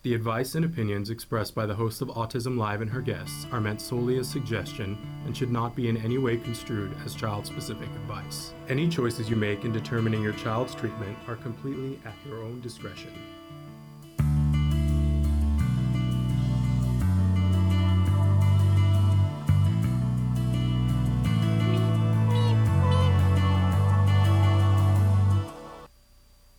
The advice and opinions expressed by the host of Autism Live and her guests are meant solely as suggestion and should not be in any way construed as child-specific advice. Any choices you make in determining your child's treatment are completely at your own discretion.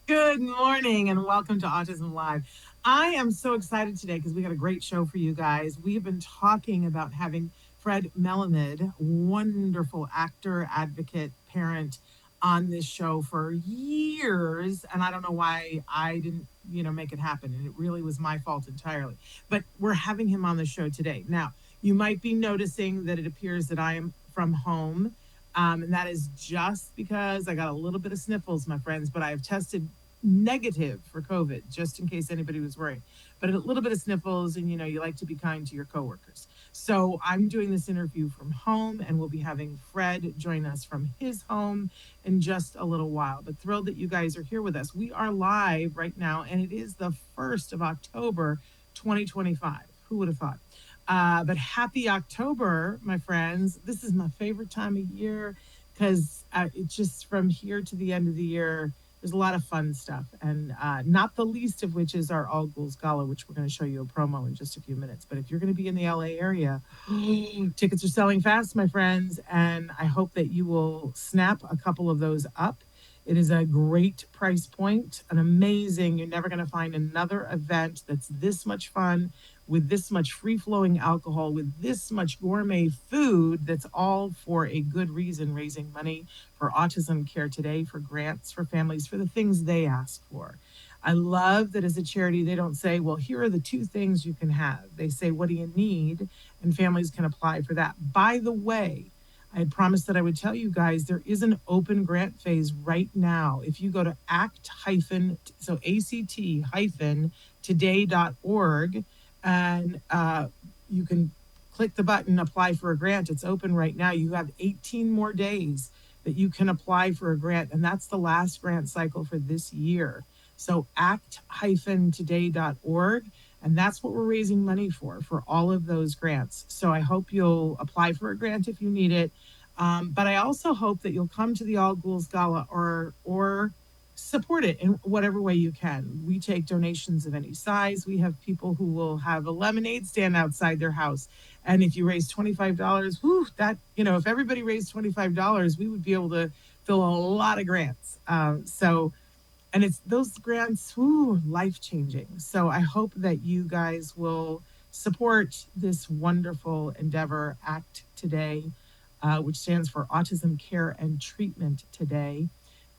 Good morning and welcome to Autism Live. I am so excited today because we got a great show for you guys. We've been talking about having Fred Melamed, wonderful actor, advocate, parent, on this show for years. And I don't know why I didn't, make it happen. And it really was my fault entirely. But we're having him on the show today. Now, you might be noticing that it appears that I am from home. And that is just because I got a little bit of sniffles, my friends, but I have tested negative for COVID, just in case anybody was worried. But a little bit of sniffles, and you like to be kind to your coworkers. So I'm doing this interview from home, and we'll be having Fred join us from his home in just a little while. But thrilled that you guys are here with us. We are live right now, and it is the 1st of October, 2025. Who would have thought? But happy October, my friends. This is my favorite time of year because it's just from here to the end of the year, there's a lot of fun stuff. And not the least of which is our All Ghouls Gala, which we're going to show you a promo in just a few minutes. But if you're going to be in the LA area, tickets are selling fast, my friends. And I hope that you will snap a couple of those up. It is a great price point, an amazing, you're never going to find another event that's this much fun, with this much free-flowing alcohol, with this much gourmet food, that's all for a good reason, raising money for Autism Care Today, for grants for families, for the things they ask for. I love that as a charity, they don't say, well, here are the 2 things you can have. They say, what do you need? And families can apply for that. By the way, I had promised that I would tell you guys there is an open grant phase right now. If you go to act-today.org, and you can click the button, apply for a grant. It's open right now. You have 18 more days that you can apply for a grant, and that's the last grant cycle for this year. So act-today.org, and that's what we're raising money for all of those grants. So I hope you'll apply for a grant if you need it. But I also hope that you'll come to the All Ghouls Gala or support it in whatever way you can. We take donations of any size. We have people who will have a lemonade stand outside their house. And if you raise $25, if everybody raised $25, we would be able to fill a lot of grants. And it's those grants, life-changing. So I hope that you guys will support this wonderful endeavor, Act Today, which stands for Autism Care and Treatment Today,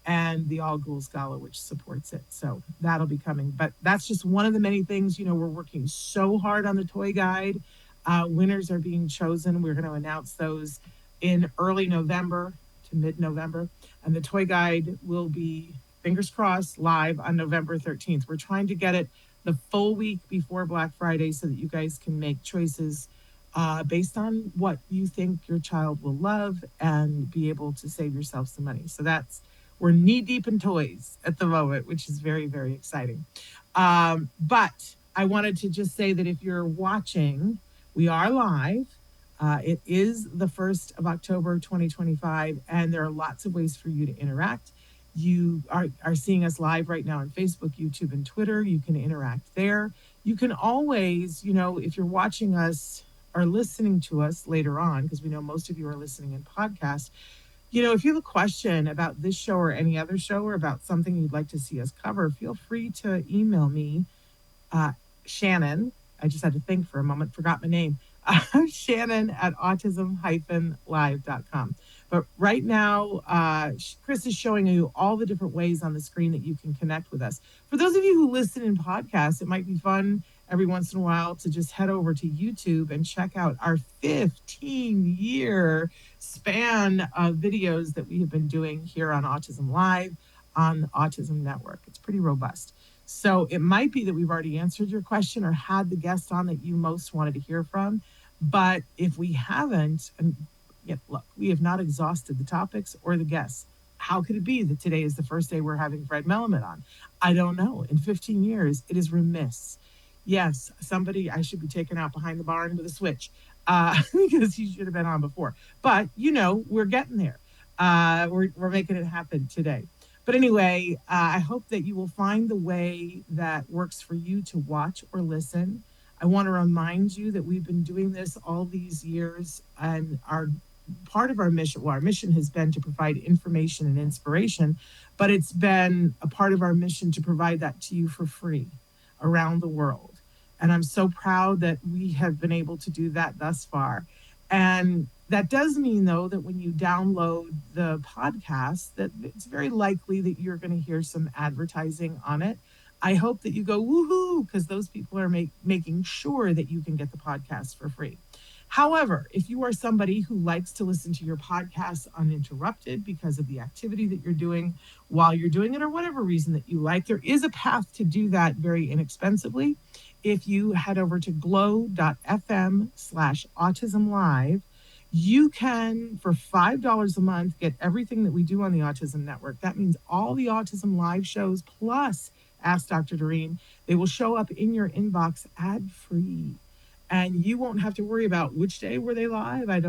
and the All Ghouls Gala, which supports it. So that'll be coming. But that's just one of the many things. We're working so hard on the toy guide. Winners are being chosen. We're going to announce those in early November to mid-November. And the toy guide will be, fingers crossed, live on November 13th. We're trying to get it the full week before Black Friday so that you guys can make choices based on what you think your child will love and be able to save yourself some money. So we're knee deep in toys at the moment, which is very, very exciting. But I wanted to just say that if you're watching, we are live. It is the 1st of October, 2025, and there are lots of ways for you to interact. You are seeing us live right now on Facebook, YouTube, and Twitter. You can interact there. You can always, if you're watching us or listening to us later on, because we know most of you are listening in podcast, if you have a question about this show or any other show or about something you'd like to see us cover, feel free to email me, Shannon. I just had to think for a moment, forgot my name. Shannon at autism-live.com. But right now, Chris is showing you all the different ways on the screen that you can connect with us. For those of you who listen in podcasts, it might be fun every once in a while to just head over to YouTube and check out our 15-year span of videos that we have been doing here on Autism Live on the Autism Network. It's pretty robust. So it might be that we've already answered your question or had the guest on that you most wanted to hear from. But if we haven't, and yet, look, we have not exhausted the topics or the guests. How could it be that today is the first day we're having Fred Melamed on? I don't know. In 15 years, it is remiss Yes, somebody, I should be taken out behind the barn with a switch because he should have been on before. But, we're getting there. We're making it happen today. But anyway, I hope that you will find the way that works for you to watch or listen. I want to remind you that we've been doing this all these years, and our part of our mission, well, our mission has been to provide information and inspiration, but it's been a part of our mission to provide that to you for free around the world. And I'm so proud that we have been able to do that thus far. And that does mean, though, that when you download the podcast, that it's very likely that you're going to hear some advertising on it. I hope that you go woohoo, because those people are making sure that you can get the podcast for free. However, if you are somebody who likes to listen to your podcast uninterrupted because of the activity that you're doing while you're doing it, or whatever reason that you like, there is a path to do that very inexpensively. If you head over to glow.fm/autism-live, you can, for $5 a month, get everything that we do on the Autism Network. That means all the Autism Live shows plus Ask Dr. Doreen. They will show up in your inbox ad-free. And you won't have to worry about which day were they live. I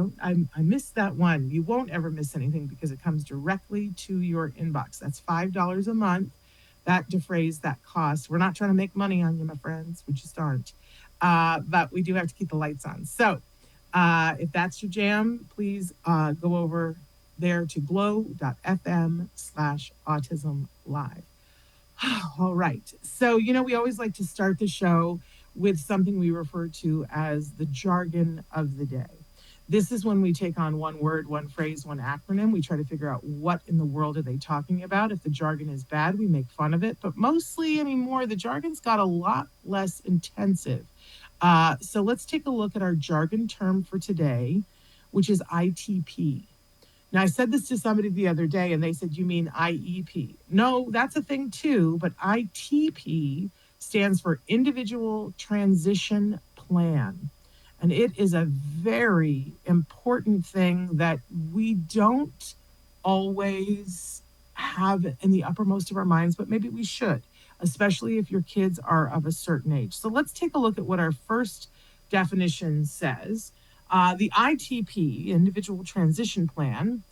missed that one. You won't ever miss anything because it comes directly to your inbox. That's $5 a month. That defrays that cost. We're not trying to make money on you, my friends. We just aren't. But we do have to keep the lights on. So if that's your jam, please go over there to glow.fm/autism-live. All right. So, we always like to start the show with something we refer to as the jargon of the day. This is when we take on one word, one phrase, one acronym. We try to figure out what in the world are they talking about. If the jargon is bad, we make fun of it. But mostly anymore, the jargon's got a lot less intensive. So let's take a look at our jargon term for today, which is ITP. Now, I said this to somebody the other day, and they said, "You mean IEP?" No, that's a thing too, but ITP stands for Individual Transition Plan. And it is a very important thing that we don't always have in the uppermost of our minds, but maybe we should, especially if your kids are of a certain age. So let's take a look at what our first definition says. The ITP, Individual Transition Plan,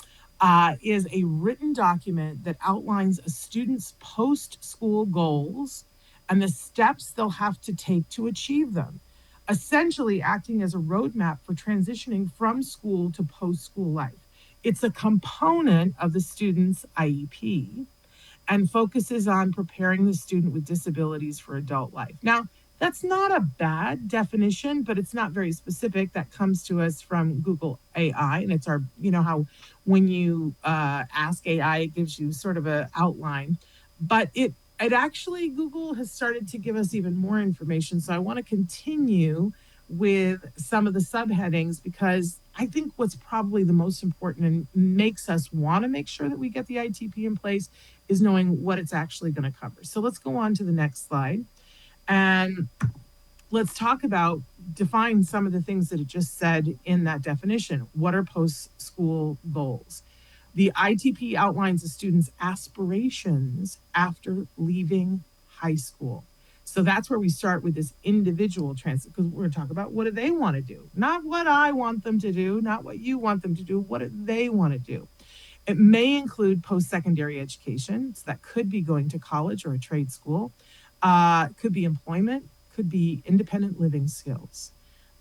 is a written document that outlines a student's post-school goals and the steps they'll have to take to achieve them, essentially acting as a roadmap for transitioning from school to post-school life. It's a component of the student's IEP and focuses on preparing the student with disabilities for adult life. Now, that's not a bad definition, but it's not very specific. That comes to us from Google AI, and it's our, how when you ask AI, it gives you sort of an outline. But it actually, Google has started to give us even more information. So I want to continue with some of the subheadings because I think what's probably the most important and makes us want to make sure that we get the ITP in place is knowing what it's actually going to cover. So let's go on to the next slide. And let's talk about, define some of the things that it just said in that definition. What are post-school goals? The ITP outlines a student's aspirations after leaving high school. So that's where we start with this individual transit, because we're going to talk about what do they want to do? Not what I want them to do, not what you want them to do, what do they want to do? It may include post-secondary education. So that could be going to college or a trade school. Could be employment, could be independent living skills.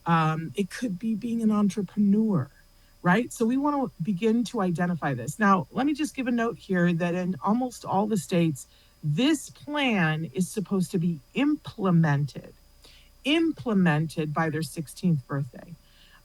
It could be being an entrepreneur, right? So we want to begin to identify this. Now, let me just give a note here that in almost all the states, this plan is supposed to be implemented by their 16th birthday.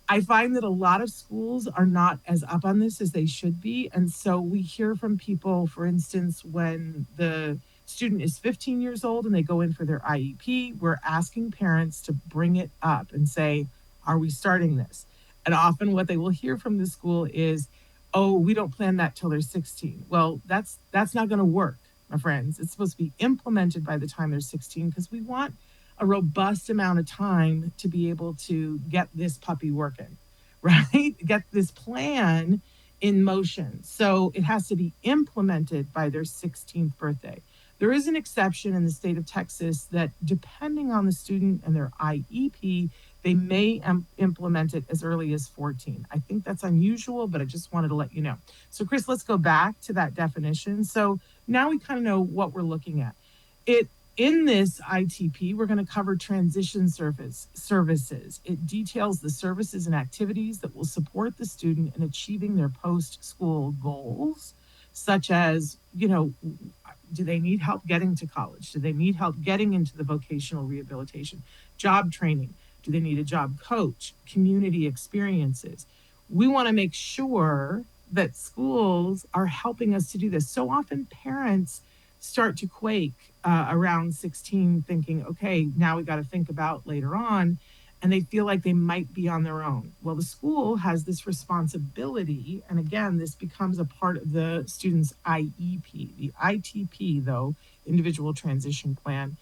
I find that a lot of schools are not as up on this as they should be. And so we hear from people, for instance, when the student is 15 years old and they go in for their IEP, we're asking parents to bring it up and say, are we starting this? And often what they will hear from the school is, oh, we don't plan that till they're 16. Well, that's not going to work, my friends. It's supposed to be implemented by the time they're 16 because we want a robust amount of time to be able to get this puppy working, right? Get this plan in motion. So it has to be implemented by their 16th birthday. There is an exception in the state of Texas that, depending on the student and their IEP, they may implement it as early as 14. I think that's unusual, but I just wanted to let you know. So, Chris, let's go back to that definition. So now we kind of know what we're looking at. It In this ITP, we're going to cover transition services. It details the services and activities that will support the student in achieving their post-school goals, such as, do they need help getting to college? Do they need help getting into the vocational rehabilitation? Job training? Do they need a job coach? Community experiences? We want to make sure that schools are helping us to do this. So often parents start to quake around 16, thinking, okay, now we got to think about later on, and they feel like they might be on their own. Well, the school has this responsibility, and again, this becomes a part of the student's IEP. The ITP, though, individual transition plan,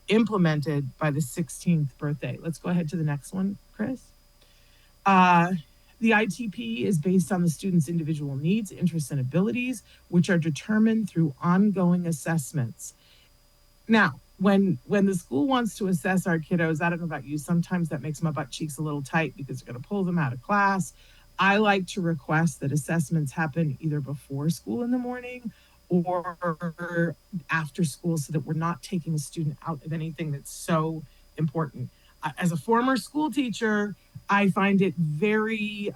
implemented by the 16th birthday. Let's go ahead to the next one, Chris. The ITP is based on the student's individual needs, interests, and abilities, which are determined through ongoing assessments. Now, when the school wants to assess our kiddos, I don't know about you, sometimes that makes my butt cheeks a little tight because they're going to pull them out of class. I like to request that assessments happen either before school in the morning or after school, so that we're not taking a student out of anything that's so important. As a former school teacher, I find it very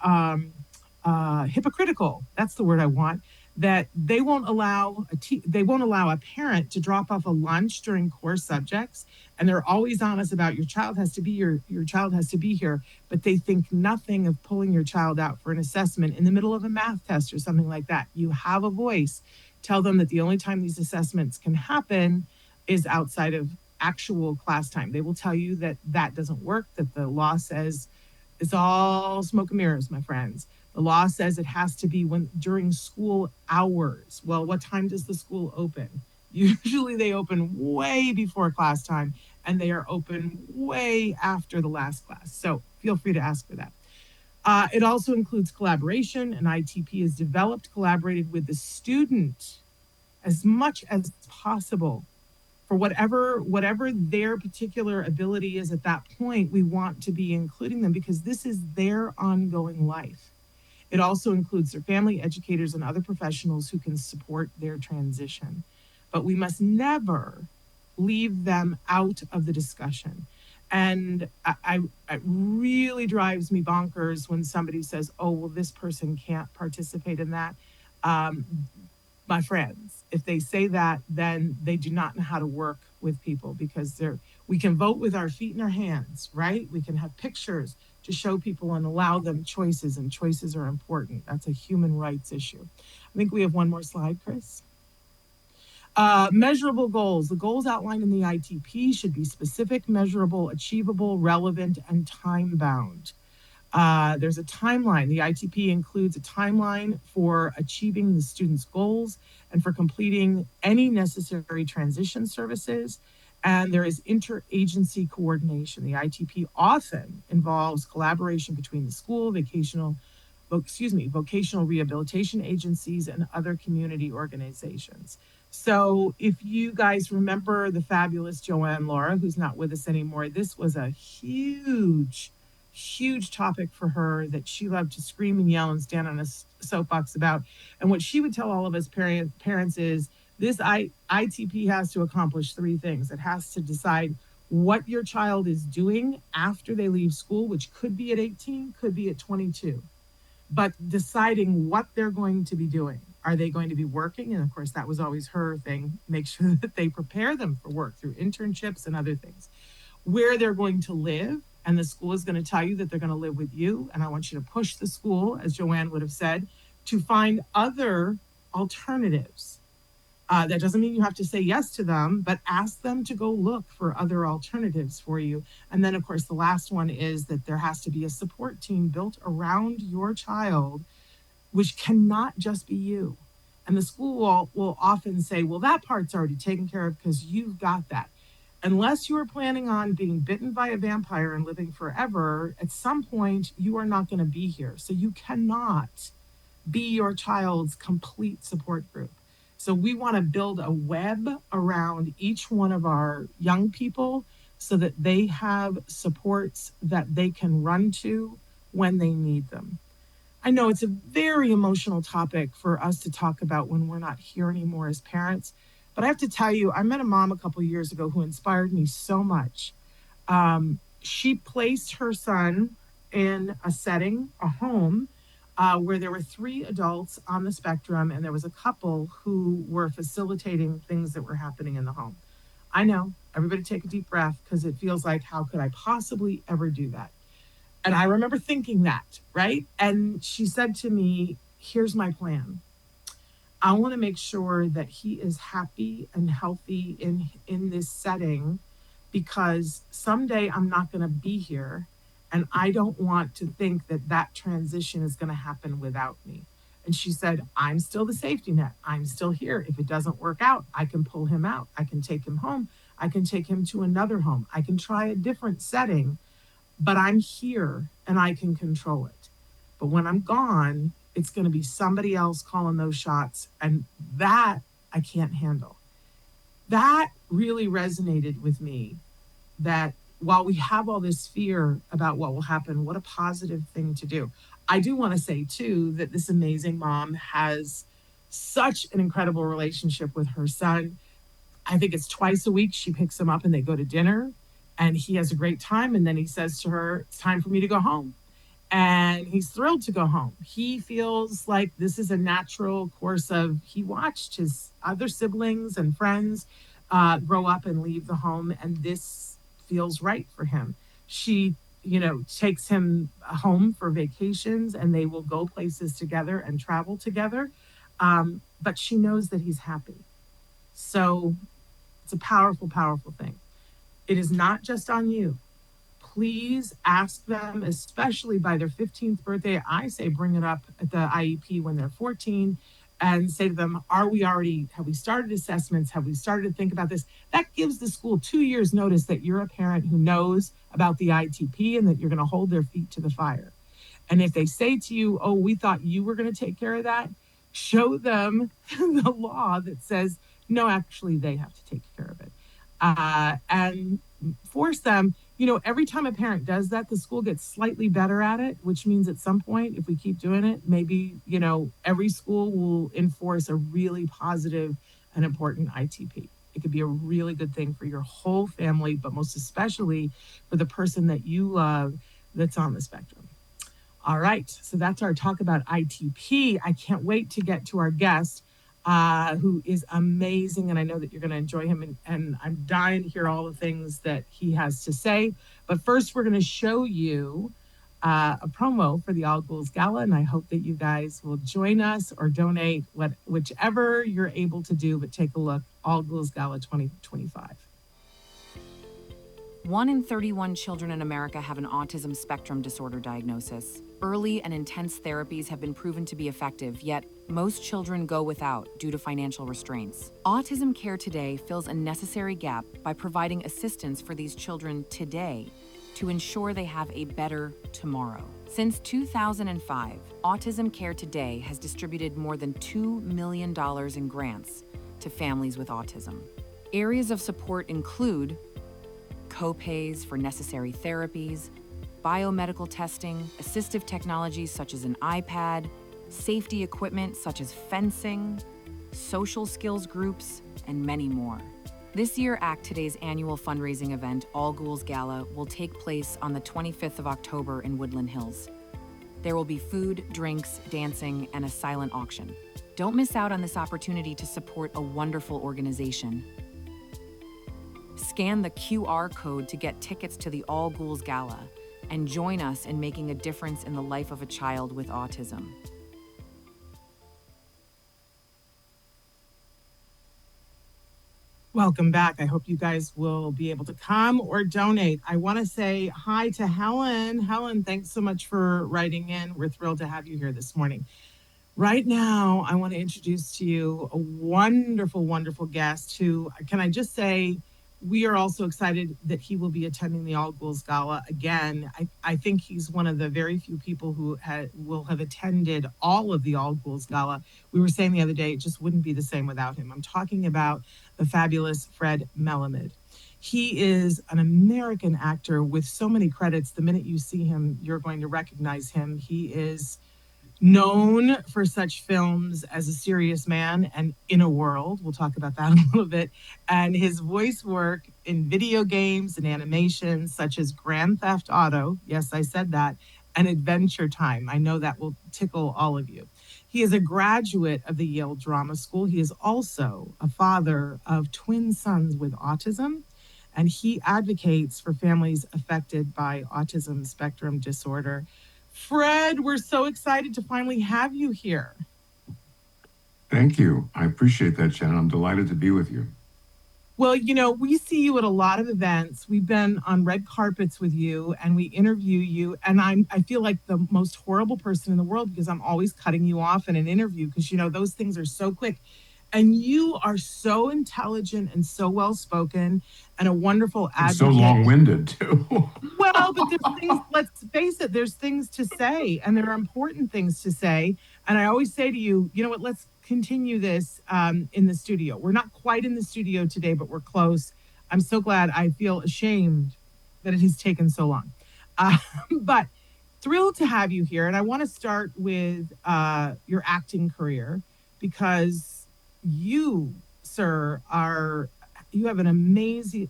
hypocritical. That's the word I want. That they won't allow a parent to drop off a lunch during core subjects, and they're always honest about your child has to be your child has to be here, but they think nothing of pulling your child out for an assessment in the middle of a math test or something like that. You have a voice. Tell them that the only time these assessments can happen is outside of actual class time. They will tell you that that doesn't work, that the law says it's all smoke and mirrors, my friends. The law says it has to be during school hours. Well, what time does the school open? Usually they open way before class time, and they are open way after the last class. So feel free to ask for that. It also includes collaboration. An ITP is developed, collaborated with the student as much as possible. For whatever their particular ability is at that point, we want to be including them because this is their ongoing life. It also includes their family, educators, and other professionals who can support their transition. But we must never leave them out of the discussion. And it really drives me bonkers when somebody says, oh, well, this person can't participate in that. My friends, if they say that, then they do not know how to work with people, because we can vote with our feet and our hands, right? We can have pictures to show people and allow them choices, and choices are important. That's a human rights issue. I think we have one more slide, Chris. Measurable goals. The goals outlined in the ITP should be specific, measurable, achievable, relevant, and time-bound. There's a timeline. The ITP includes a timeline for achieving the student's goals and for completing any necessary transition services. And there is interagency coordination. The ITP often involves collaboration between the school, vocational rehabilitation agencies, and other community organizations. So if you guys remember the fabulous Joanne Laura, who's not with us anymore, this was a huge topic for her that she loved to scream and yell and stand on a soapbox about. And what she would tell all of us parents is this ITP has to accomplish three things. It has to decide what your child is doing after they leave school, which could be at 18, could be at 22, but deciding what they're going to be doing. Are they going to be working? And of course, that was always her thing. Make sure that they prepare them for work through internships and other things. Where they're going to live, and the school is going to tell you that they're going to live with you. And I want you to push the school, as Joanne would have said, to find other alternatives. That doesn't mean you have to say yes to them, but ask them to go look for other alternatives for you. And then, of course, the last one is that there has to be a support team built around your child, which cannot just be you. And the school will often say, well, that part's already taken care of because you've got that. Unless you are planning on being bitten by a vampire and living forever, at some point you are not going to be here. So you cannot be your child's complete support group. So we want to build a web around each one of our young people so that they have supports that they can run to when they need them. I know it's a very emotional topic for us to talk about when we're not here anymore as parents, but I have to tell you, I met a mom a couple of years ago who inspired me so much. She placed her son in a setting, a home, where there were three adults on the spectrum, and there was a couple who were facilitating things that were happening in the home. I know, everybody take a deep breath because it feels like, how could I possibly ever do that? And I remember thinking that, right? And she said to me, here's my plan. I want to make sure that he is happy and healthy in this setting because someday I'm not going to be here and I don't want to think that that transition is going to happen without me. And she said, I'm still the safety net. I'm still here. If it doesn't work out, I can pull him out. I can take him home. I can take him to another home. I can try a different setting, but I'm here and I can control it. But when I'm gone, it's going to be somebody else calling those shots. And that I can't handle. That really resonated with me, that while we have all this fear about what will happen, what a positive thing to do. I do want to say, too, that this amazing mom has such an incredible relationship with her son. I think it's twice a week she picks him up and they go to dinner and he has a great time. And then he says to her, it's time for me to go home. And he's thrilled to go home. He feels like this is a natural course of, he watched his other siblings and friends grow up and leave the home, and this feels right for him. She, takes him home for vacations and they will go places together and travel together. But she knows that he's happy. So it's a powerful, powerful thing. It is not just on you. Please ask them, especially by their 15th birthday. I say bring it up at the IEP when they're 14 and say to them, have we started assessments? Have we started to think about this? That gives the school 2 years notice that you're a parent who knows about the ITP and that you're going to hold their feet to the fire. And if they say to you, oh, we thought you were going to take care of that, show them the law that says, no, actually, they have to take care of it. And force them, every time a parent does that, the school gets slightly better at it, which means at some point, if we keep doing it, maybe, every school will enforce a really positive and important ITP. It could be a really good thing for your whole family, but most especially for the person that you love that's on the spectrum. All right, so that's our talk about ITP. I can't wait to get to our guest, who is amazing, and I know that you're going to enjoy him, and I'm dying to hear all the things that he has to say. But first, we're going to show you a promo for the All Ghouls Gala, and I hope that you guys will join us or donate, whichever you're able to do, but take a look, All Ghouls Gala 2025. 1 in 31 children in America have an autism spectrum disorder diagnosis. Early and intense therapies have been proven to be effective, yet most children go without due to financial restraints. Autism Care Today fills a necessary gap by providing assistance for these children today to ensure they have a better tomorrow. Since 2005, Autism Care Today has distributed more than $2 million in grants to families with autism. Areas of support include co-pays for necessary therapies, biomedical testing, assistive technologies such as an iPad, safety equipment such as fencing, social skills groups, and many more. This year, Act Today's annual fundraising event, All Ghouls Gala, will take place on the 25th of October in Woodland Hills. There will be food, drinks, dancing, and a silent auction. Don't miss out on this opportunity to support a wonderful organization. Scan the QR code to get tickets to the All Ghouls Gala and join us in making a difference in the life of a child with autism. Welcome back. I hope you guys will be able to come or donate. I want to say hi to Helen. Helen, thanks so much for writing in. We're thrilled to have you here this morning. Right now, I want to introduce to you a wonderful, wonderful guest who, can I just say, we are also excited that he will be attending the All Ghouls Gala again. I think he's one of the very few people who will have attended all of the All Ghouls Gala. We were saying the other day, it just wouldn't be the same without him. I'm talking about the fabulous Fred Melamed. He is an American actor with so many credits. The minute you see him, you're going to recognize him. He is known for such films as A Serious Man and In a World. We'll talk about that a little bit. And his voice work in video games and animations such as Grand Theft Auto, yes, I said that, and Adventure Time. I know that will tickle all of you. He is a graduate of the Yale Drama School. He is also a father of twin sons with autism, and he advocates for families affected by autism spectrum disorder. Fred, we're so excited to finally have you here. Thank you. I appreciate that, Shannon. I'm delighted to be with you. Well, we see you at a lot of events. We've been on red carpets with you and we interview you. And I feel like the most horrible person in the world because I'm always cutting you off in an interview because, those things are so quick. And you are so intelligent and so well-spoken and a wonderful advocate. So long-winded, too. Well, but there's things, let's face it, there's things to say, and there are important things to say. And I always say to you, you know what, let's continue this in the studio. We're not quite in the studio today, but we're close. I'm so glad. I feel ashamed that it has taken so long. But thrilled to have you here. And I want to start with your acting career because you, sir, you have an amazing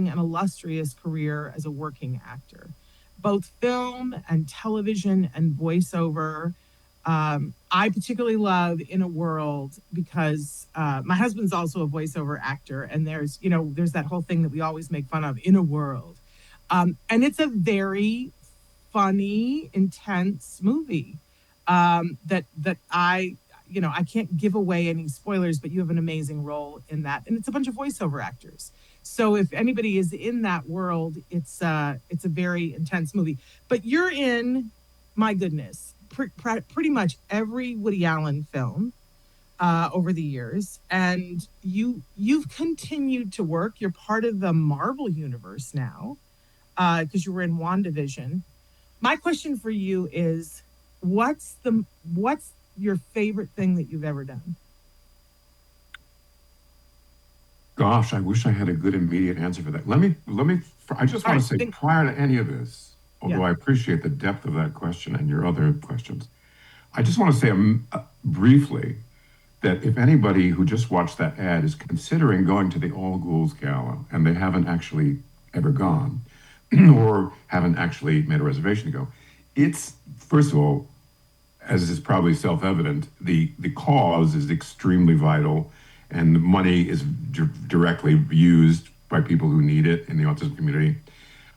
and illustrious career as a working actor, both film and television and voiceover. I particularly love In a World because my husband's also a voiceover actor, and there's that whole thing that we always make fun of, In a World. And it's a very funny, intense movie that I can't give away any spoilers, but you have an amazing role in that. And it's a bunch of voiceover actors. So if anybody is in that world, it's a very intense movie. But you're in, my goodness, pretty much every Woody Allen film over the years. And you've continued to work. You're part of the Marvel universe now because you were in WandaVision. My question for you is, what's your favorite thing that you've ever done? Gosh, I wish I had a good immediate answer for that. I just want to say prior to any of this, although I appreciate the depth of that question and your other questions, I just want to say briefly that if anybody who just watched that ad is considering going to the All Ghouls Gala and they haven't actually ever gone or haven't actually made a reservation to go, it's, first of all, as is probably self-evident, the cause is extremely vital, and the money is directly used by people who need it in the autism community.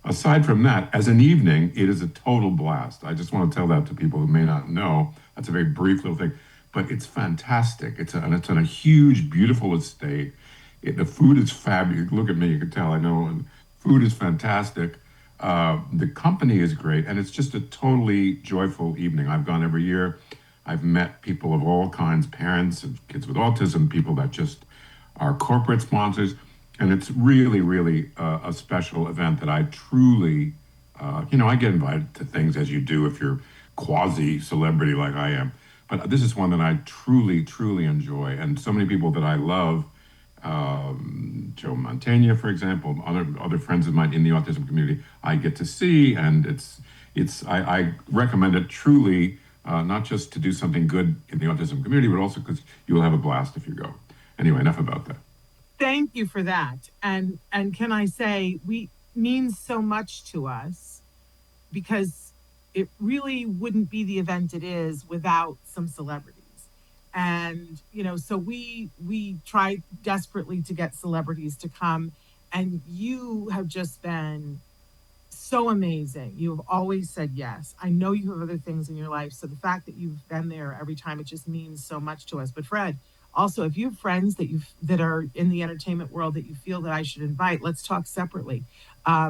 Aside from that, as an evening, it is a total blast. I just want to tell that to people who may not know. That's a very brief little thing, but it's fantastic. It's on a huge, beautiful estate. The food is fabulous. Look at me, you can tell, I know. And food is fantastic. The company is great, and it's just a totally joyful evening. I've gone every year. I've met people of all kinds, parents and kids with autism, people that just are corporate sponsors, and it's really, really a special event that I truly, I get invited to things as you do if you're quasi-celebrity like I am, but this is one that I truly, truly enjoy, and so many people that I love, Joe Mantegna, for example, other friends of mine in the autism community, I get to see, and I recommend it truly, not just to do something good in the autism community, but also because you'll have a blast if you go. Anyway, enough about that. Thank you for that. And can I say, means so much to us because it really wouldn't be the event it is without some celebrities. And, so we try desperately to get celebrities to come, and you have just been so amazing. You have always said yes. I know you have other things in your life. So the fact that you've been there every time, it just means so much to us. But Fred, also, if you have friends that are in the entertainment world that you feel that I should invite, let's talk separately.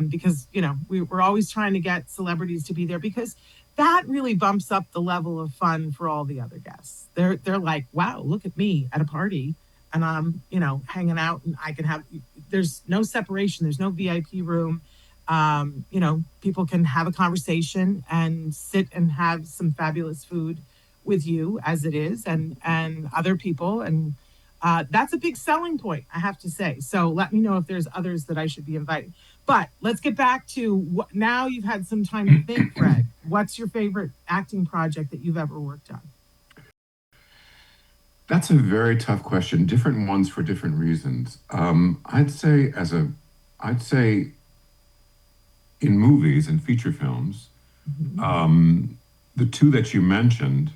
Because, we're always trying to get celebrities to be there because that really bumps up the level of fun for all the other guests. They're like, wow, look at me at a party. and I'm, hanging out, and I can have, there's no separation, there's no VIP room. People can have a conversation and sit and have some fabulous food with you as it is, and other people. And that's a big selling point, I have to say. So let me know if there's others that I should be inviting. But let's get back to what, now you've had some time to think, Fred. What's your favorite acting project that you've ever worked on? That's a very tough question. Different ones for different reasons. I'd say in movies and feature films, the two that you mentioned,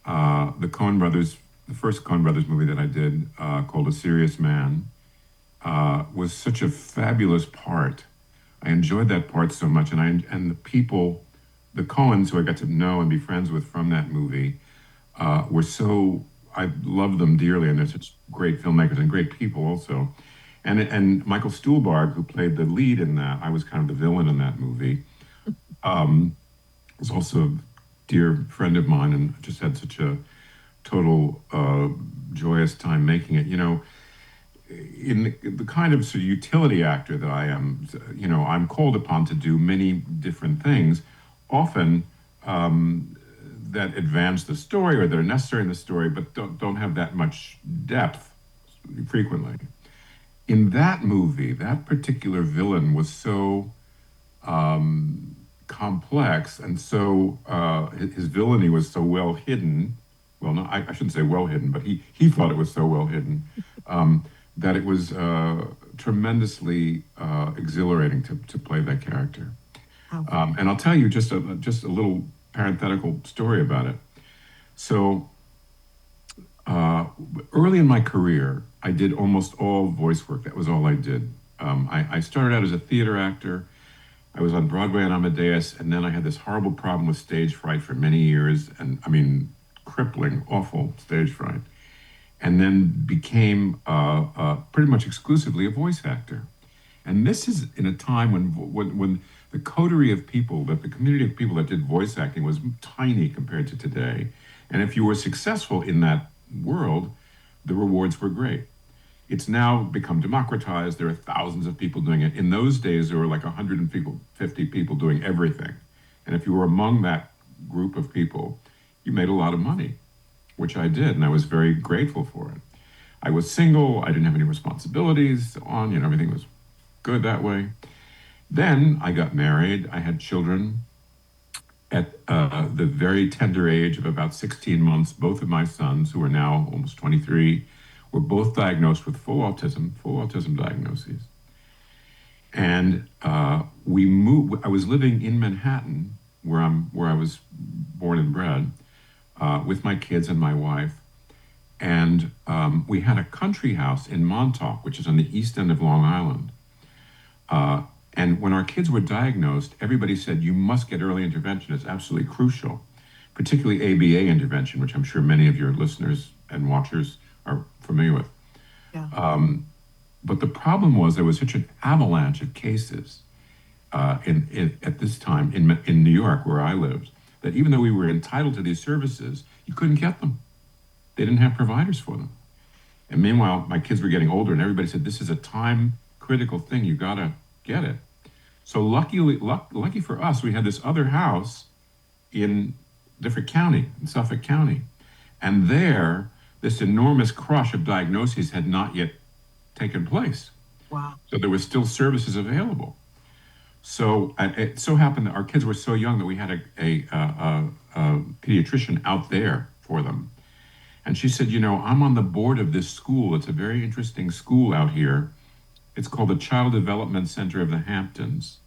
the Coen Brothers, the first Coen Brothers movie that I did, called A Serious Man, was such a fabulous part. I enjoyed that part so much, and the people, the Coens, who I got to know and be friends with from that movie, were so, I love them dearly, and they're such great filmmakers and great people also. And Michael Stuhlbarg, who played the lead in that, I was kind of the villain in that movie, was also a dear friend of mine, and just had such a total joyous time making it. In the kind of sort of utility actor that I am, I'm called upon to do many different things, often that advance the story or that are necessary in the story, but don't have that much depth frequently. In that movie, that particular villain was so complex, and so his villainy was so well hidden. Well, no, I shouldn't say well hidden, but he thought it was so well hidden that it was tremendously exhilarating to play that character. Okay. And I'll tell you just a little parenthetical story about it. So early in my career, I did almost all voice work. That was all I did. I started out as a theater actor. I was on Broadway and Amadeus, and then I had this horrible problem with stage fright for many years, and I mean, crippling, awful stage fright, and then became pretty much exclusively a voice actor. And this is in a time when the coterie of people, that the community of people that did voice acting was tiny compared to today. And if you were successful in that world, the rewards were great. It's now become democratized. There are thousands of people doing it. In those days, there were like 150 people doing everything. And if you were among that group of people, you made a lot of money, which I did, and I was very grateful for it. I was single, I didn't have any responsibilities, so on, everything was good that way. Then I got married, I had children. At the very tender age of about 16 months, both of my sons, who are now almost 23, were both diagnosed with full autism diagnoses. And we moved. I was living in Manhattan, where I was born and bred, with my kids and my wife. And we had a country house in Montauk, which is on the east end of Long Island. And when our kids were diagnosed, everybody said, you must get early intervention. It's absolutely crucial, particularly ABA intervention, which I'm sure many of your listeners and watchers are familiar with. Yeah. But the problem was there was such an avalanche of cases at this time in New York, where I lived, that even though we were entitled to these services, you couldn't get them. They didn't have providers for them. And meanwhile, my kids were getting older, and everybody said, this is a time-critical thing. You got to get it. So lucky for us, we had this other house in different county, in Suffolk County. And there, this enormous crush of diagnoses had not yet taken place. Wow. So there were still services available. So it so happened that our kids were so young that we had a pediatrician out there for them. And she said, I'm on the board of this school. It's a very interesting school out here. It's called the Child Development Center of the Hamptons.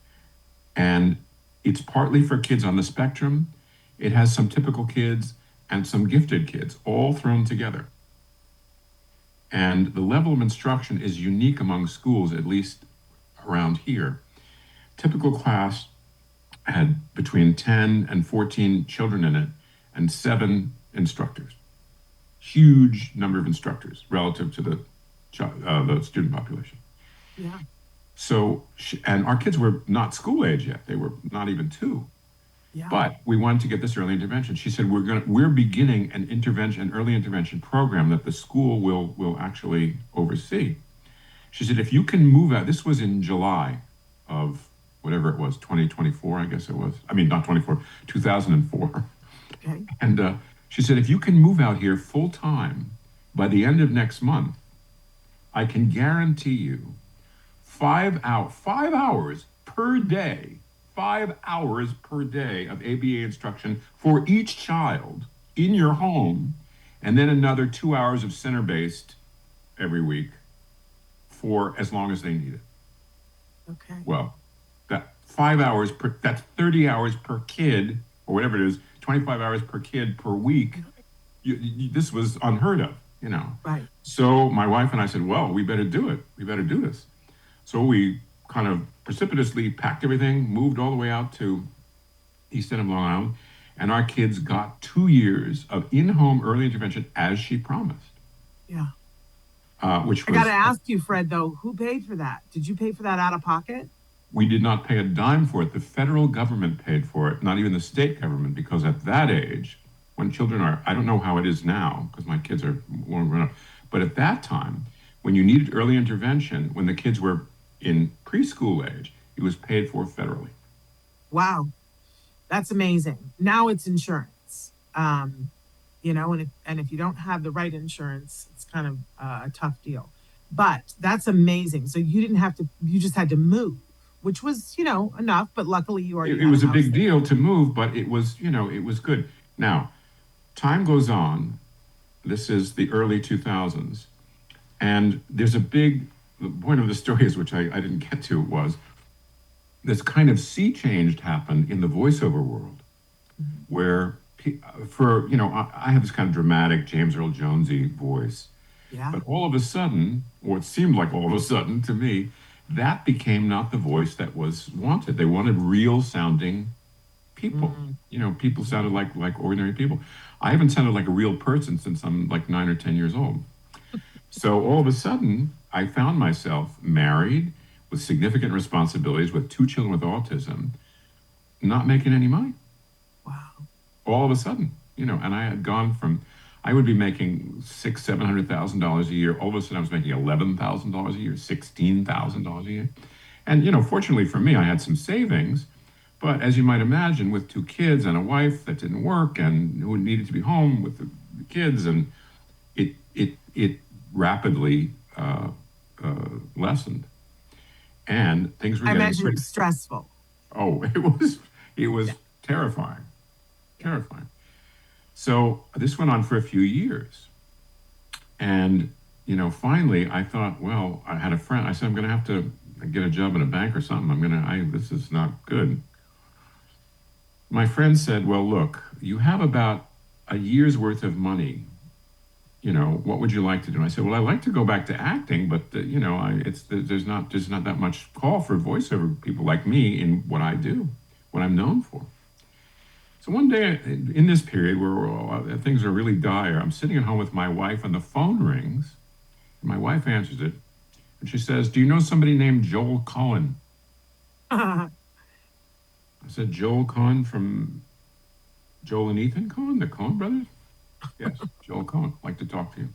And it's partly for kids on the spectrum. It has some typical kids and some gifted kids, all thrown together. And the level of instruction is unique among schools, at least around here. Typical class had between 10 and 14 children in it and 7 instructors. Huge number of instructors relative to the student population. Yeah. So, and our kids were not school age yet. They were not even 2. Yeah. But we wanted to get this early intervention. She said, we're beginning an early intervention program that the school will actually oversee. She said, if you can move out, this was in July of whatever it was, 2024, I guess it was. I mean, not 24, 2004. Okay. And she said, if you can move out here full time by the end of next month, I can guarantee you 5 hours per day, 5 hours per day of ABA instruction for each child in your home, and then another 2 hours of center-based every week for as long as they need it. Okay. Well, that 5 hours that's 30 hours per kid, or whatever it is, 25 hours per kid per week. This was unheard of, Right. So my wife and I said, well, we better do it. We better do this. So we kind of precipitously packed everything, moved all the way out to East End of Long Island, and our kids got 2 years of in-home early intervention as she promised. Yeah. Which I was, got to ask you, Fred, though, who paid for that? Did you pay for that out of pocket? we did not pay a dime for it. The federal government paid for it, not even the state government, because at that age, when children are, I don't know how it is now, because my kids are more grown up, but at that time, when you needed early intervention, when the kids were in preschool age, it was paid for federally. Wow. That's amazing. Now it's insurance. And if you don't have the right insurance, it's kind of a tough deal. But that's amazing. So you just had to move, which was, enough, but luckily you already It was a big deal to move, but it was, it was good. Now, time goes on. This is the early 2000s. And there's the point of the story is, which I didn't get to, was this kind of sea change happened in the voiceover world, where I have this kind of dramatic James Earl Jonesy voice. Yeah. But all of a sudden, or it seemed like all of a sudden to me, that became not the voice that was wanted. They wanted real sounding people. People sounded like ordinary people. I haven't sounded like a real person since I'm like 9 or 10 years old. So all of a sudden, I found myself married with significant responsibilities, with 2 children with autism, not making any money. Wow. All of a sudden, and I had gone from, I would be making $700,000 a year. All of a sudden, I was making $11,000 a year, $16,000 a year. And, fortunately for me, I had some savings. But as you might imagine, with 2 kids and a wife that didn't work and who needed to be home with the kids, and it rapidly lessened. And things were I getting imagine it was stressful. Oh, it was terrifying. Terrifying. So this went on for a few years. And, finally I thought, well, I had a friend. I said, I'm going to have to get a job in a bank or something. This is not good. My friend said, well, look, you have about a year's worth of money. What would you like to do? And I said, well, I'd like to go back to acting, but there's not that much call for voiceover people like me in what I do, what I'm known for. So one day in this period where things are really dire, I'm sitting at home with my wife and the phone rings, and my wife answers it, and she says, do you know somebody named Joel Cohen? I said, Joel Cohen from Joel and Ethan Cohen, the Cohen brothers? Yes, Joel Cohen, like to talk to you.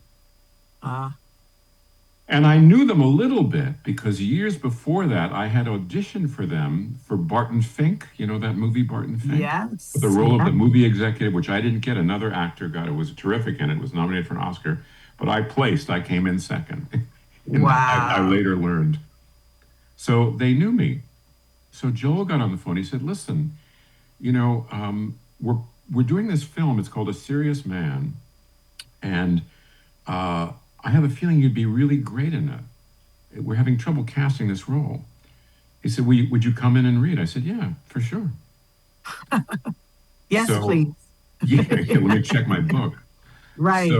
And I knew them a little bit because years before that, I had auditioned for them for Barton Fink. You know that movie, Barton Fink? Yes. The role of the movie executive, which I didn't get. Another actor got it. Was terrific and it was nominated for an Oscar. But I came in second. Wow. I later learned. So they knew me. So Joel got on the phone. He said, listen, we're doing this film. It's called A Serious Man. And I have a feeling you'd be really great in it. We're having trouble casting this role. He said, would you come in and read? I said, yeah, for sure. Yes, please. Yeah, let me check my book. Right.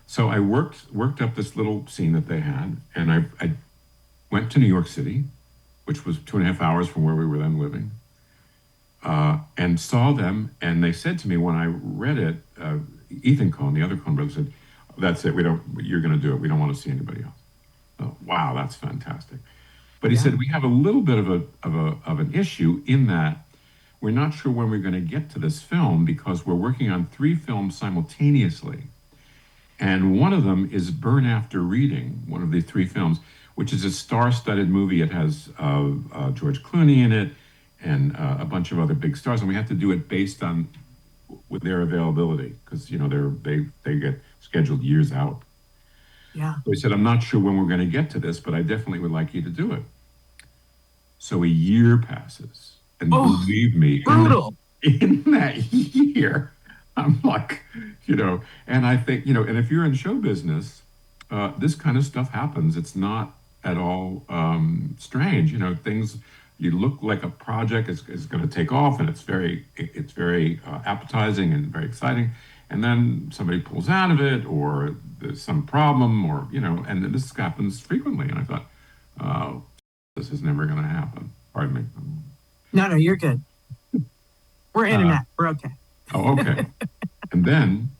So I worked up this little scene that they had, and I went to New York City, which was 2.5 hours from where we were then living, and saw them. And they said to me when I read it, Ethan Cohen, the other Cohen brother, said, that's it. You're going to do it. We don't want to see anybody else. Oh, wow, that's fantastic. But he said, we have a little bit of an issue in that we're not sure when we're going to get to this film because we're working on 3 films simultaneously. And one of them is Burn After Reading, one of the 3 films, which is a star-studded movie. It has George Clooney in it and a bunch of other big stars. And we have to do it based on with their availability because, they get scheduled years out. Yeah. So he said, I'm not sure when we're going to get to this, but I definitely would like you to do it. So a year passes. And believe me, brutal. In that year, I'm like, and I think, and if you're in show business, this kind of stuff happens. It's not at all strange. Things, you look like a project is going to take off and it's very appetizing and very exciting. And then somebody pulls out of it or there's some problem or, and this happens frequently. And I thought, oh, this is never going to happen. Pardon me. No, you're good. We're internet. We're okay. Oh, okay. And then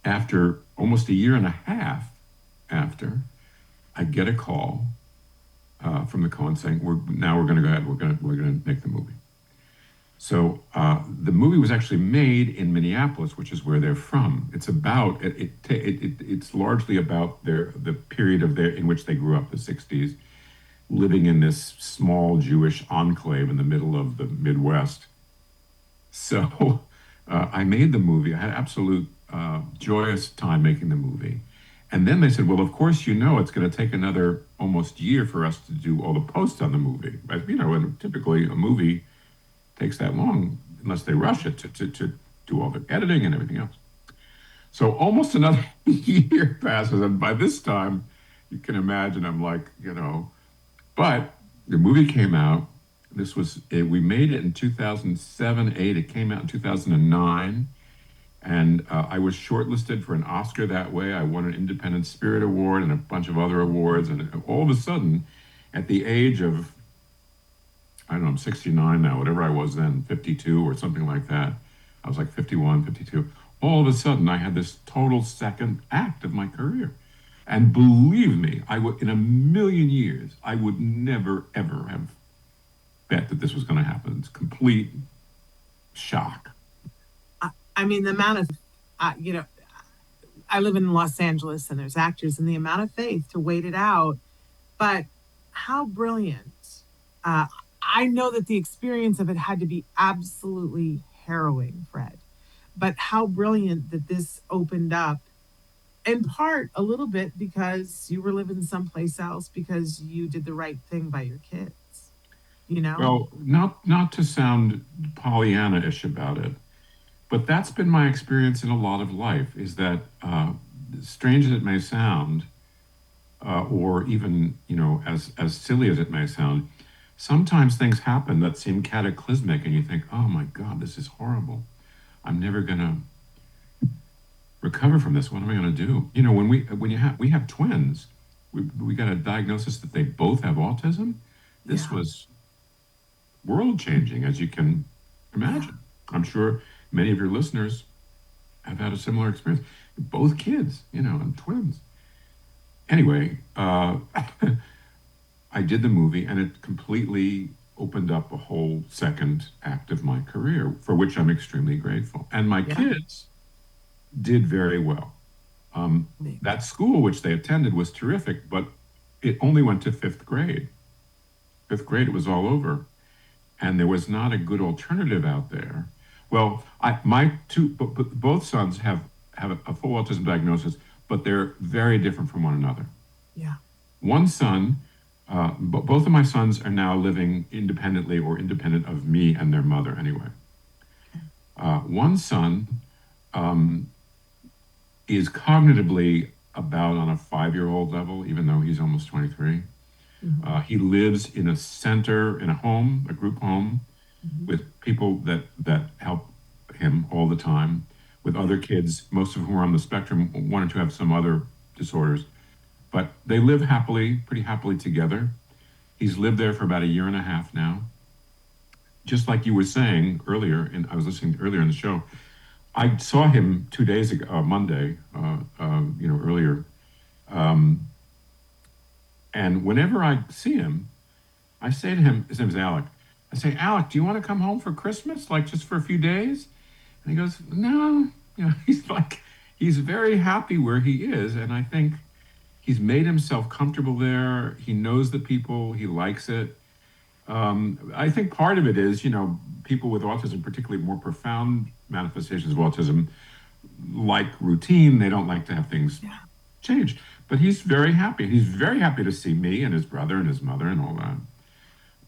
after almost a year and a half after, I get a call from the Coen saying, we're going to go ahead. We're going to make the movie. So the movie was actually made in Minneapolis, which is where they're from. It's about it's largely about the period in which they grew up, the 60s, living in this small Jewish enclave in the middle of the Midwest. So I made the movie. I had absolute joyous time making the movie. And then they said, well, of course, it's going to take another almost year for us to do all the posts on the movie. But, and typically a movie takes that long unless they rush it to do all the editing and everything else. So almost another year passes. And by this time, you can imagine I'm like, but the movie came out. We made it in 2007, 8. It came out in 2009. And I was shortlisted for an Oscar that way. I won an Independent Spirit Award and a bunch of other awards. And all of a sudden, at the age of, I don't know, I'm 69 now, whatever I was then, 52 or something like that. I was like 51, 52. All of a sudden, I had this total second act of my career. And believe me, in a million years, I would never, ever have bet that this was going to happen. It's complete shock. I mean, the amount of, I live in Los Angeles and there's actors and the amount of faith to wait it out. But how brilliant. I know that the experience of it had to be absolutely harrowing, Fred. But how brilliant that this opened up, in part, a little bit because you were living someplace else because you did the right thing by your kids, Well, not to sound Pollyanna-ish about it, but that's been my experience in a lot of life, is that strange as it may sound, or even, as silly as it may sound, sometimes things happen that seem cataclysmic and you think, oh my God, this is horrible. I'm never going to recover from this. What am I going to do? When we have twins, we got a diagnosis that they both have autism. This was world changing, as you can imagine. I'm sure many of your listeners have had a similar experience. Both kids, and twins. Anyway, I did the movie and it completely opened up a whole second act of my career, for which I'm extremely grateful. And my kids did very well. That school which they attended was terrific, but it only went to 5th grade. 5th grade, it was all over. And there was not a good alternative out there. Well, both sons have a full autism diagnosis, but they're very different from one another. Yeah. One son, both of my sons are now living independently or independent of me and their mother anyway. One son is cognitively about on a 5-year-old level, even though he's almost 23. Mm-hmm. He lives in a center, in a group home, with people that help him all the time, with other kids, most of whom are on the spectrum. 1 or 2 have some other disorders, but they live pretty happily together. He's lived there for about a year and a half now. Just like you were saying earlier, and I was listening earlier in the show, I saw him 2 days ago, Monday, earlier. And whenever I see him, I say to him, his name is Alec, I say, Alec, do you want to come home for Christmas, like just for a few days? And he goes, no. He's like, he's very happy where he is. And I think he's made himself comfortable there. He knows the people, he likes it. I think part of it is, people with autism, particularly more profound manifestations of autism, like routine. They don't like to have things change. But he's very happy. He's very happy to see me and his brother and his mother and all that.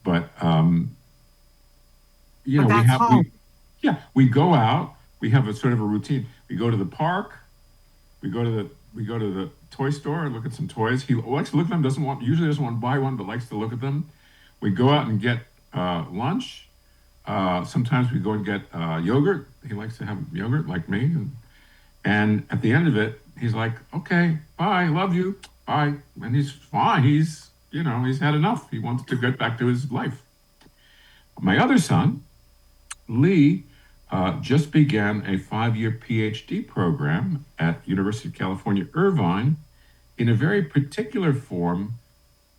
But But that's home. we go out. We have a sort of a routine. We go to the park. We go to the toy store and look at some toys. He likes to look at them. Usually doesn't want to buy one, but likes to look at them. We go out and get lunch. Sometimes we go and get yogurt. He likes to have yogurt like me. And at the end of it, he's like, okay, bye, love you, bye. And he's fine. He's had enough. He wants to get back to his life. My other son, Lee, just began a 5-year PhD program at University of California, Irvine, in a very particular form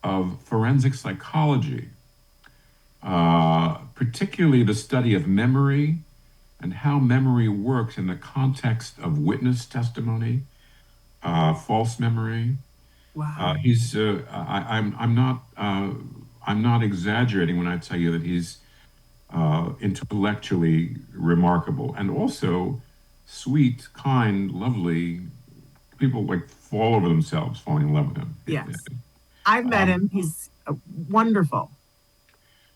of forensic psychology, particularly the study of memory and how memory works in the context of witness testimony, false memory. Wow. I'm not exaggerating when I tell you that he's intellectually remarkable and also sweet, kind, lovely. People like fall over themselves falling in love with him. Yes. I've met him. He's wonderful.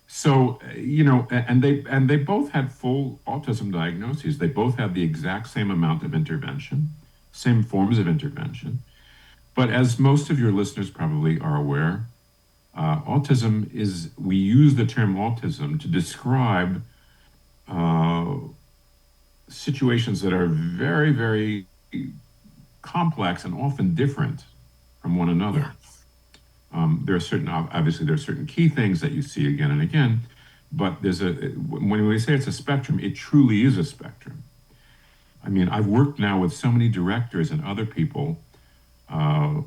So, and they both had full autism diagnoses. They both had the exact same amount of intervention, same forms of intervention. But as most of your listeners probably are aware, we use the term autism to describe situations that are very, very complex and often different from one another. Yes. There are certain key things that you see again and again, but when we say it's a spectrum, it truly is a spectrum. I mean, I've worked now with so many directors and other people, Dan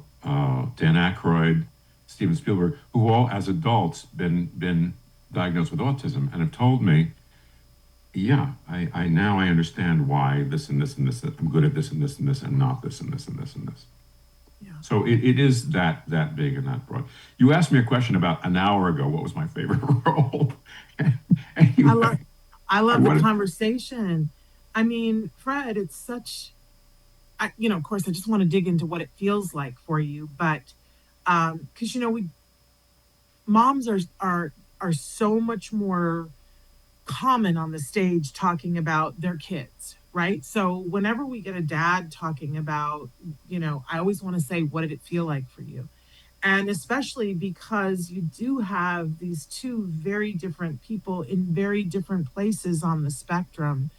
Aykroyd, Steven Spielberg, who all as adults been diagnosed with autism and have told me, I now understand why this and this and this, I'm good at this and this and this and not this and this and this and this. Yeah. So it is that big and that broad. You asked me a question about an hour ago. What was my favorite role? Anyway, I love the conversation. I mean, Fred, it's such. Of course, I just want to dig into what it feels like for you, but because moms are so much more common on the stage talking about their kids. Right. So whenever we get a dad talking about, I always want to say, what did it feel like for you? And especially because you do have these two very different people in very different places on the spectrum.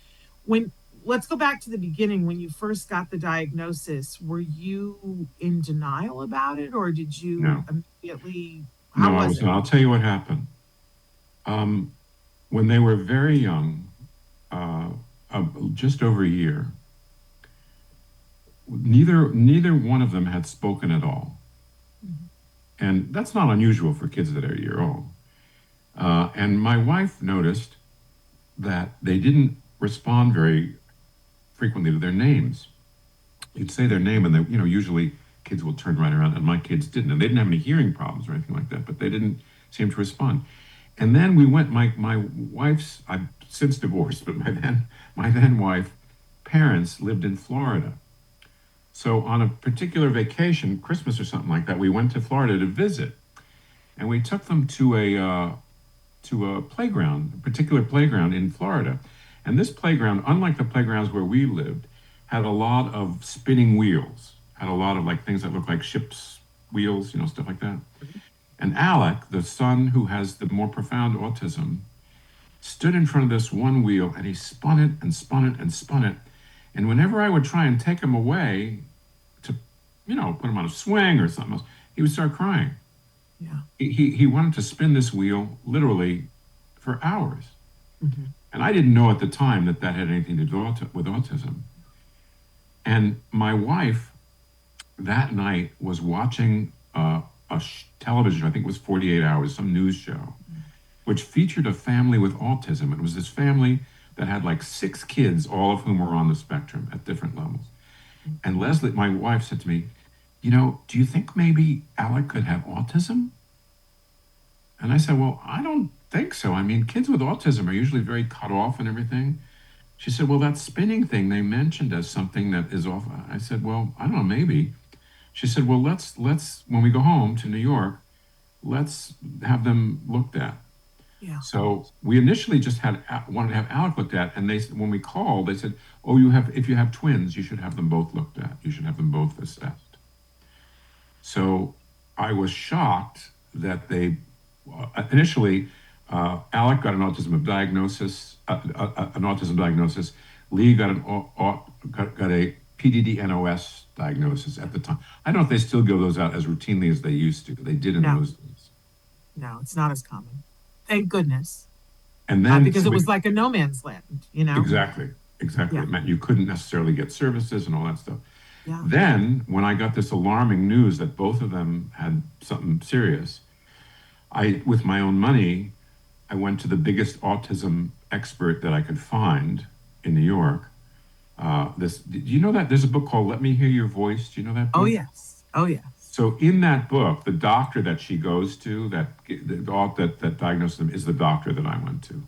Let's go back to the beginning. When you first got the diagnosis, were you in denial about it, or did you immediately? No, I wasn't. I'll tell you what happened. When they were very young, just over a year, neither one of them had spoken at all. Mm-hmm. And that's not unusual for kids that are a year old. And my wife noticed that they didn't respond very frequently to their names. You'd say their name and they, usually kids will turn right around, and my kids didn't. And they didn't have any hearing problems or anything like that, but they didn't seem to respond. And then we went, my wife's, I've since divorced, but my then wife, parents lived in Florida. So on a particular vacation, Christmas or something like that, we went to Florida to visit. And we took them to a playground, a particular playground in Florida. And this playground, unlike the playgrounds where we lived, had a lot of spinning wheels, had a lot of things that look like ships' wheels, stuff like that. And Alec, the son who has the more profound autism, stood in front of this one wheel and he spun it and spun it and spun it. And whenever I would try and take him away to, put him on a swing or something else, he would start crying. Yeah. He wanted to spin this wheel literally for hours. Mm-hmm. And I didn't know at the time that had anything to do with autism. And my wife that night was watching television, I think it was 48 Hours, some news show. which featured a family with autism. It was this family that had like 6 kids, all of whom were on the spectrum at different levels. And Leslie, my wife, said to me, do you think maybe Alec could have autism? And I said, well, I don't think so. I mean, kids with autism are usually very cut off and everything. She said, well, that spinning thing they mentioned as something that is off. I said, well, I don't know, maybe. She said, well, let's when we go home to New York, let's have them looked at. Yeah. So we initially just wanted to have Alec looked at, and when we called, they said, oh, if you have twins, you should have them both looked at. You should have them both assessed. So I was shocked that they initially Alec got an autism diagnosis. Lee got a PDD-NOS diagnosis at the time. I don't know if they still give those out as routinely as they used to. They did in those days. No, it's not as common. Thank goodness. And then because it was like a no man's land, Exactly. Yeah. It meant you couldn't necessarily get services and all that stuff. Yeah. Then when I got this alarming news that both of them had something serious, with my own money, I went to the biggest autism expert that I could find in New York. Do you know that there's a book called Let Me Hear Your Voice? Do you know that book? Oh, yes. So in that book, the doctor that she goes to, that diagnosed them, is the doctor that I went to.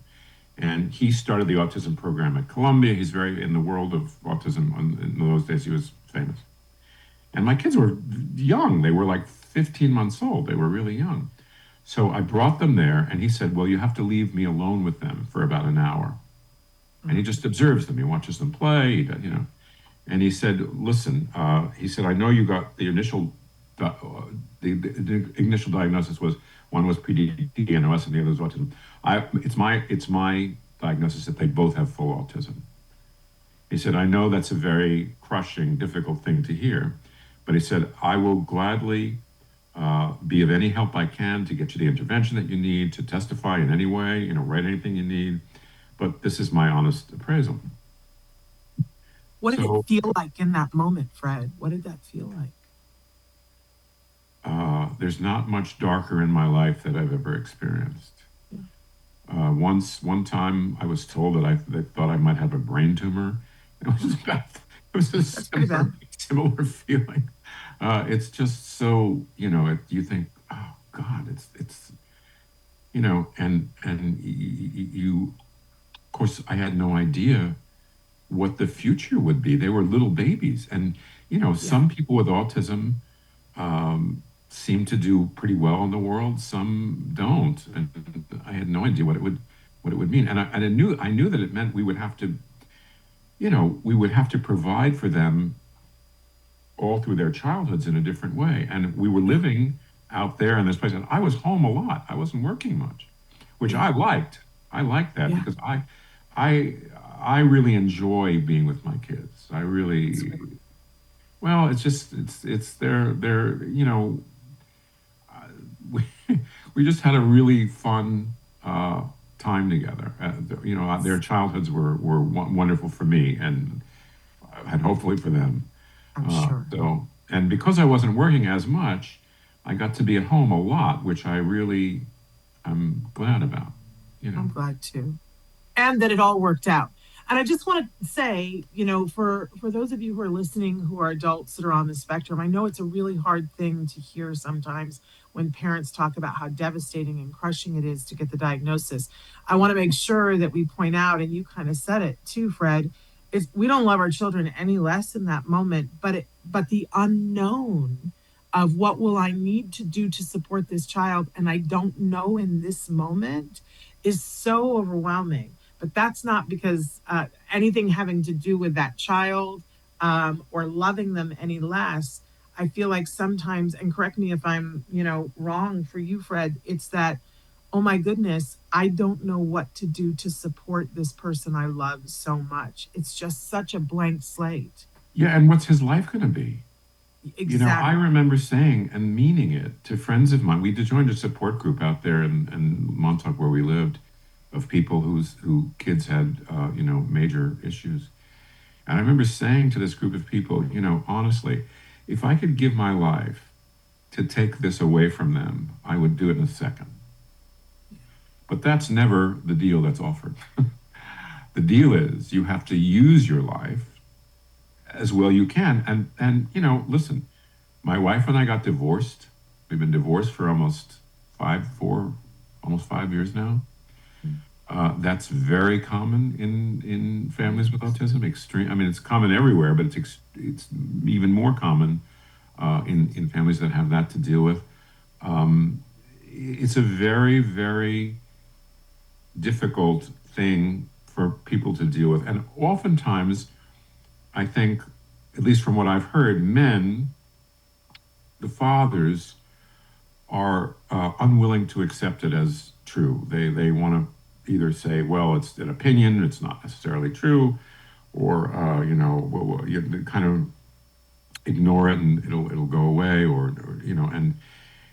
And he started the autism program at Columbia. He's very in the world of autism. In those days, he was famous. And my kids were young. They were like 15 months old. They were really young. So I brought them there, and he said, well, you have to leave me alone with them for about an hour. And he just observes them. He watches them play, And he said, listen, he said, I know you got the initial diagnosis was, one was PDD-NOS and the other was autism. It's my diagnosis that they both have full autism. He said, I know that's a very crushing, difficult thing to hear, but he said, I will gladly be of any help I can to get you the intervention that you need, to testify in any way, write anything you need, but this is my honest appraisal. What did it feel like in that moment, Fred? What did that feel like? There's not much darker in my life that I've ever experienced. Yeah. One time I was told that they thought I might have a brain tumor. It was a similar feeling. It's just so, you think, oh God, it's and you, of course, I had no idea what the future would be. They were little babies. And, some people with autism seem to do pretty well in the world. Some don't. And I had no idea what it would mean. And I knew that it meant we would have to, provide for them all through their childhoods in a different way. And we were living out there in this place. And I was home a lot. I wasn't working much, which I liked. I liked that because I really enjoy being with my kids. I really, well, it's just, they're we just had a really fun time together. Their childhoods were wonderful for me and hopefully for them. I'm sure. So, and because I wasn't working as much, I got to be at home a lot, which I'm glad about. I'm glad too. And that it all worked out. And I just want to say, for those of you who are listening who are adults that are on the spectrum, I know it's a really hard thing to hear sometimes when parents talk about how devastating and crushing it is to get the diagnosis. I want to make sure that we point out, and you kind of said it too, Fred, is we don't love our children any less in that moment, but the unknown of what will I need to do to support this child, and I don't know in this moment, is so overwhelming. But that's not because anything having to do with that child or loving them any less. I feel like sometimes, and correct me if I'm, wrong for you, Fred, it's that, oh my goodness, I don't know what to do to support this person I love so much. It's just such a blank slate. Yeah, and what's his life going to be? Exactly. I remember saying and meaning it to friends of mine. We joined a support group out there in Montauk where we lived, of people who kids had, major issues. And I remember saying to this group of people, honestly, if I could give my life to take this away from them, I would do it in a second. But that's never the deal that's offered. The deal is you have to use your life as well you can. And listen, my wife and I got divorced. We've been divorced for almost 5 years now. That's very common in families with autism. Extreme. I mean, it's common everywhere, but it's even more common in families that have that to deal with. It's a very, very difficult thing for people to deal with, and oftentimes, I think, at least from what I've heard, men, the fathers, are unwilling to accept it as true. They want to either say, well, it's an opinion, it's not necessarily true, or you kind of ignore it and it'll go away, or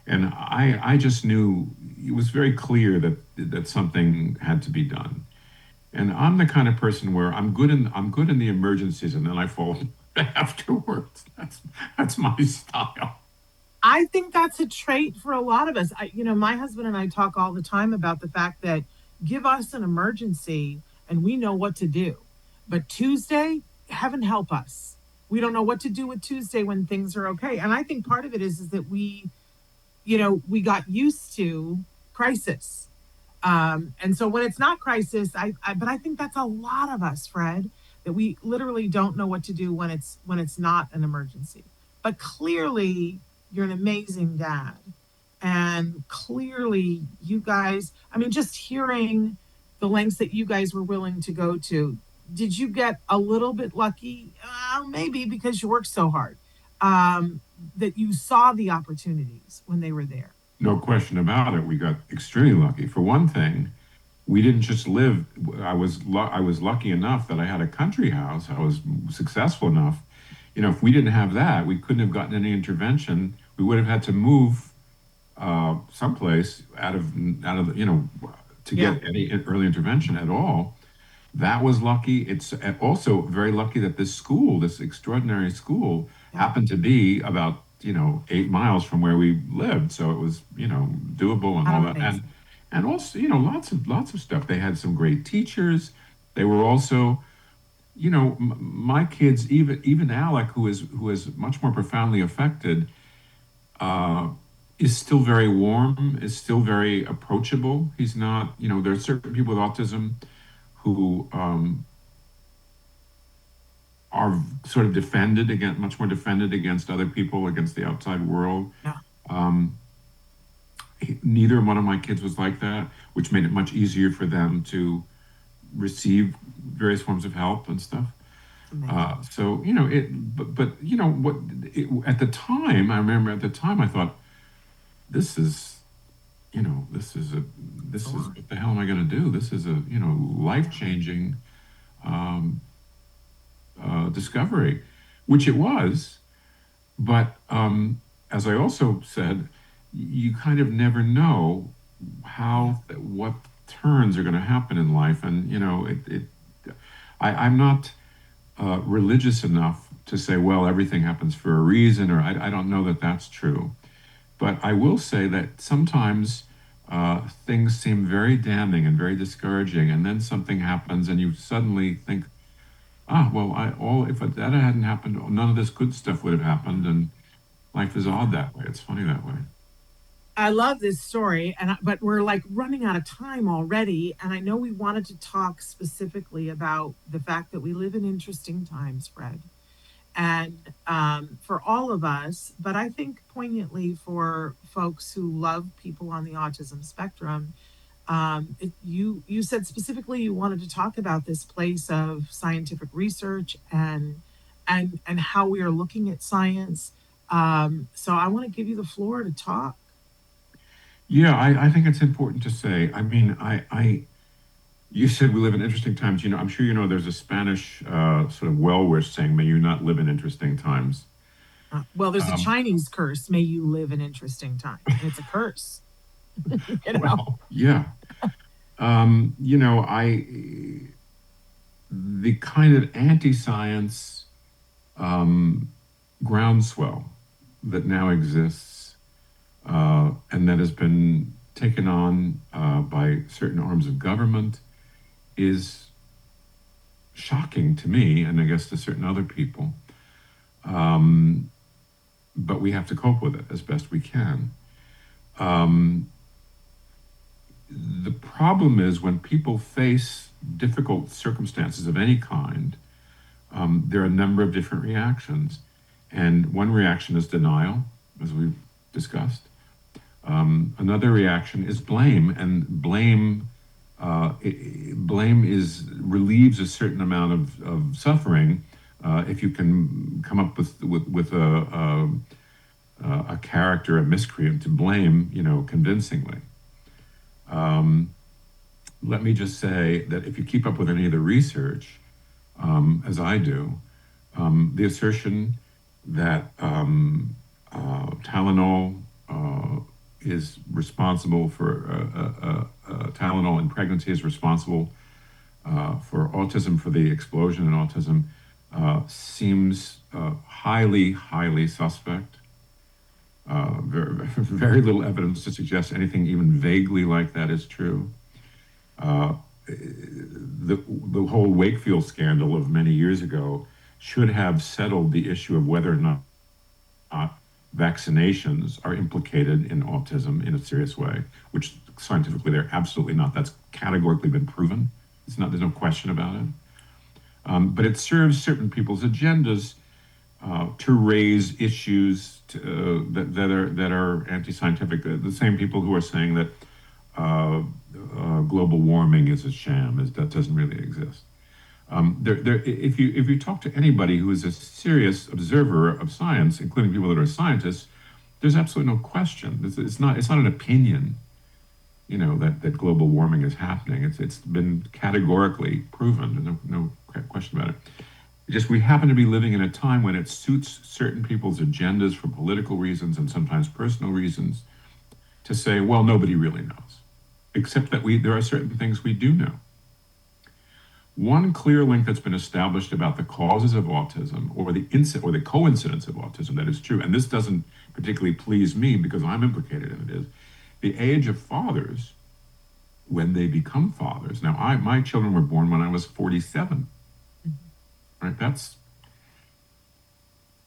and I just knew it was very clear that something had to be done. And I'm the kind of person where I'm good in the emergencies, and then I fall afterwards. That's my style. I think that's a trait for a lot of us. My husband and I talk all the time about the fact that give us an emergency and we know what to do. But Tuesday, heaven help us. We don't know what to do with Tuesday when things are okay. And I think part of it is that we got used to crisis. And so when it's not crisis, but I think that's a lot of us, Fred, that we literally don't know what to do when it's not an emergency. But clearly, you're an amazing dad. And clearly, you guys, I mean, just hearing the lengths that you guys were willing to go to, did you get a little bit lucky? Maybe because you worked so hard, that you saw the opportunities when they were there. No question about it. We got extremely lucky. For one thing, we didn't just live. I was lucky enough that I had a country house. I was successful enough. If we didn't have that, we couldn't have gotten any intervention. We would have had to move someplace out of to get any early intervention at all. That was lucky. It's also very lucky that this extraordinary school, happened to be about 8 miles from where we lived, so it was doable and all that, and also lots of stuff. They had some great teachers. They were also, my kids, even Alec, who is much more profoundly affected, is still very warm, is still very approachable. He's not, there are certain people with autism who are sort of much more defended against other people, against the outside world. Yeah. Neither one of my kids was like that, which made it much easier for them to receive various forms of help and stuff. So at the time, I remember I thought, this is what the hell am I going to do? This is a life-changing discovery, which it was. But as I also said, you kind of never know what turns are going to happen in life, and I'm not religious enough to say, well, everything happens for a reason, or I don't know that that's true. But I will say that sometimes things seem very damning and very discouraging, and then something happens, and you suddenly think, if that hadn't happened, none of this good stuff would have happened, and life is odd that way. It's funny that way. I love this story, but we're like running out of time already, and I know we wanted to talk specifically about the fact that we live in interesting times, Fred. And for all of us, but I think poignantly for folks who love people on the autism spectrum, you said specifically you wanted to talk about this place of scientific research and how we are looking at science. So I want to give you the floor to talk. Yeah, I think it's important to say. I mean, you said we live in interesting times. I'm sure there's a Spanish sort of well-wish saying, "May you not live in interesting times." Well, there's a Chinese curse, "May you live in interesting times." It's a curse. Well, yeah. The kind of anti-science groundswell that now exists, and that has been taken on by certain arms of government is shocking to me, and I guess to certain other people. But we have to cope with it as best we can. The problem is when people face difficult circumstances of any kind, there are a number of different reactions. And one reaction is denial, as we've discussed. Another reaction is blame, and blame relieves a certain amount of suffering if you can come up with a character, a miscreant to blame, convincingly. Let me just say that if you keep up with any of the research, as I do, the assertion that Tylenol is responsible for Tylenol in pregnancy is responsible for autism, for the explosion in autism, seems highly suspect. Very little evidence to suggest anything even vaguely like that is true. The whole Wakefield scandal of many years ago should have settled the issue of whether or not vaccinations are implicated in autism in a serious way, which scientifically they're absolutely not. That's categorically been proven. There's no question about it. But it serves certain people's agendas to raise issues that are anti-scientific. The same people who are saying that global warming is a sham, that doesn't really exist. If you talk to anybody who is a serious observer of science, including people that are scientists, there's absolutely no question. It's not an opinion, that global warming is happening. It's been categorically proven. No question about it. Just we happen to be living in a time when it suits certain people's agendas for political reasons and sometimes personal reasons to say, well, nobody really knows, except that there are certain things we do know. One clear link that's been established about the causes of autism or the coincidence of autism that is true, and this doesn't particularly please me because I'm implicated in it, is the age of fathers when they become fathers. Now, my children were born when I was 47. Right, that's